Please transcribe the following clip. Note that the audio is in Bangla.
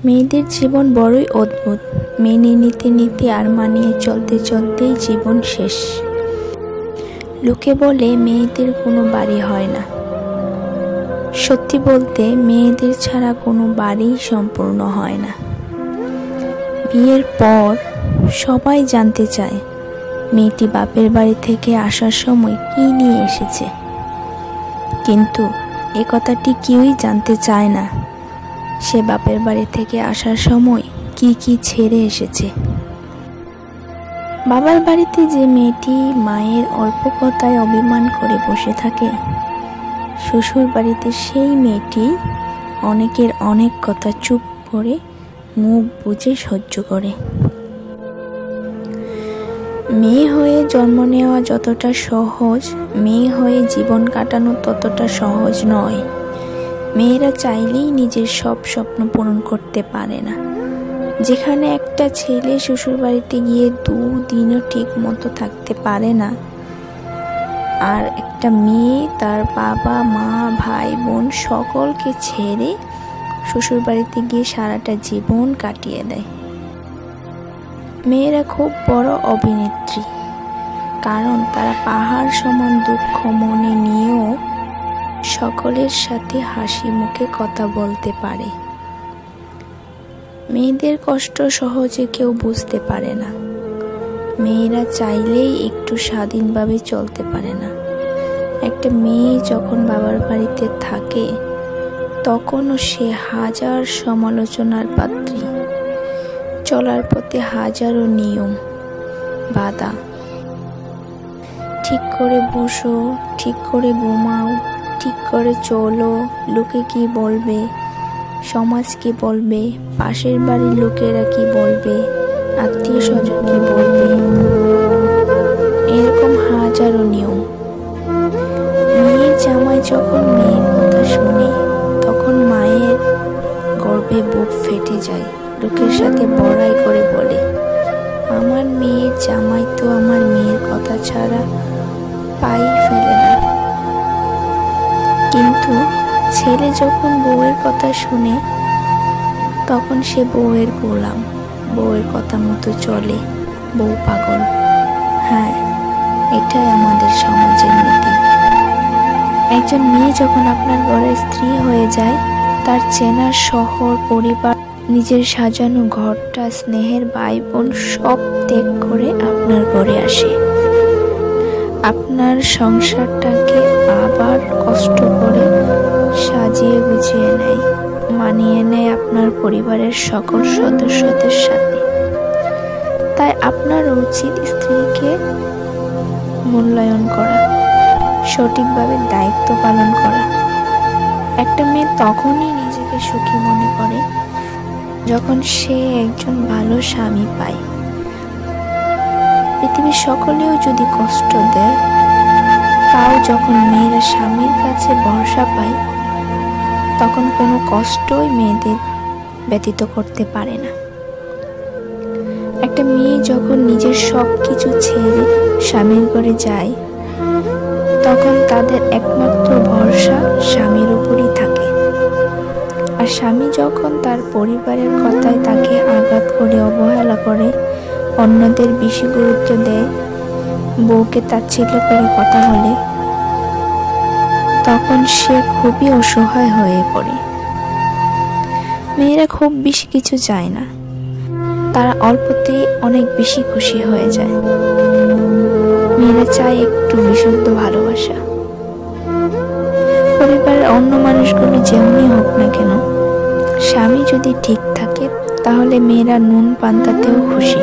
মেয়েদের জীবন বড়ই অদ্ভুত। মেনে নিতে নিতে আর মানিয়ে চলতে চলতেই জীবন শেষ। লোকে বলে মেয়েদের কোনো বাড়ি হয় না। সত্যি বলতে মেয়েদের ছাড়া কোনো বাড়ি সম্পূর্ণ হয় না। বিয়ের পর সবাই জানতে চায় মেয়েটি বাপের বাড়ি থেকে আসার সময় কি নিয়ে এসেছে, কিন্তু এ কথাটি কেউই জানতে চায় না সে বাপের বাড়ি থেকে আসার সময় কি কি ছেড়ে এসেছে। বাবার বাড়িতে যে মেয়েটি মায়ের অল্প কথায় অভিমান করে বসে থাকে, শ্বশুর বাড়িতে সেই মেয়েটি অনেকের অনেক কথা চুপ করে মুখ বুজে সহ্য করে। মেয়ে হয়ে জন্ম নেওয়া যতটা সহজ, মেয়ে হয়ে জীবন কাটানো ততটা সহজ নয়। মেয়েরা চাইলেই নিজের সব স্বপ্ন পূরণ করতে পারে না। যেখানে একটা ছেলে শ্বশুর বাড়িতে গিয়ে 2 দিনও ঠিক মতো থাকতে পারে না, আর একটা মেয়ে তার বাবা মা ভাই বোন সকলকে ছেড়ে শ্বশুর বাড়িতে গিয়ে সারাটা জীবন কাটিয়ে দেয়। মেয়েরা খুব বড় অভিনেত্রী, কারণ তারা পাহাড় সমান দুঃখ মনে নিয়েও সকলের সাথে হাসি মুখে কথা বলতে পারে। মেয়েদের কষ্ট সহজে কেউ বুঝতে পারে না। মেয়েরা চাইলেই একটু স্বাধীনভাবে চলতে পারে না। একটা মেয়ে যখন বাবার বাড়িতে থাকে তখনও সে হাজার সমালোচনার পাত্রী। চলার পথে হাজারো নিয়ম বাধা। ঠিক করে বসো, ঠিক করে ঘুমাও, ঠিক করে চলো, লোকে কি বলবে, সমাজ কি বলবে, পাশের বাড়ির লোকেরা কি বলবে, আত্মীয় স্বজন কি বলবে, এরকম হাজারো নিয়ম। মেয়ের জামাই যখন মেয়ের কথা শুনে তখন মায়ের গর্বে বুক ফেটে যায়। লোকের সাথে বড়াই করে বলে, আমার মেয়ের জামাই তো আমার মেয়ের কথা ছাড়া পাই ফেলে না। কিন্তু ছেলে যখন বউয়ের কথা শুনে তখন সে বউয়ের গোলাম, বউয়ের কথা মতো চলে, বউ পাগল। হ্যাঁ, এটাই আমাদের সমাজের নীতি। একজন মেয়ে যখন আপনার ঘরের স্ত্রী হয়ে যায়, তার চেনা শহর, পরিবার, নিজের সাজানো ঘরটা, স্নেহের ভাই বোন সব ত্যাগ করে আপনার ঘরে আসে। আপনার সংসারটাকে আবার কষ্ট করে সাজিয়ে গুছিয়ে নেয়, মানিয়ে নেয় আপনার পরিবারের সকল সদস্যদের সাথে। তাই আপনার উচিত স্ত্রীকে মূল্যায়ন করা, সঠিকভাবে দায়িত্ব পালন করা। একটা মেয়ে তখনই নিজেকে সুখী মনে করে যখন সে একজন ভালো স্বামী পায়। পৃথিবীর সকলেও যদি কষ্ট দেয়, তাও যখন মেয়েরা স্বামীর কাছে ভরসা পায় তখন কোনো কষ্টই মেয়েদের ব্যতীত করতে পারে না। একটা মেয়ে যখন নিজের সব কিছু ছেড়ে স্বামীর ঘরে যায় তখন তাদের একমাত্র ভরসা স্বামীর উপরই থাকে। আর স্বামী যখন তার পরিবারের কথায় তাকে আঘাত করে, অবহেলা করে, অন্যদের বেশি গুরুত্ব দেয়, বউকে তাচ্ছিল্য করে কথা বলে, তখন সে খুবই অসহায় হয়ে পড়ে। মেয়েরা খুব বেশি কিছু চায় না, তারা অল্পতেই অনেক বেশি খুশি হয়ে যায়। মেয়েরা চায় একটু বিশুদ্ধ ভালোবাসা। পরিবারের অন্য মানুষগুলো যেমনই হোক না কেন, স্বামী যদি ঠিক থাকে তাহলে মেয়েরা নুন পান্তাতেও খুশি।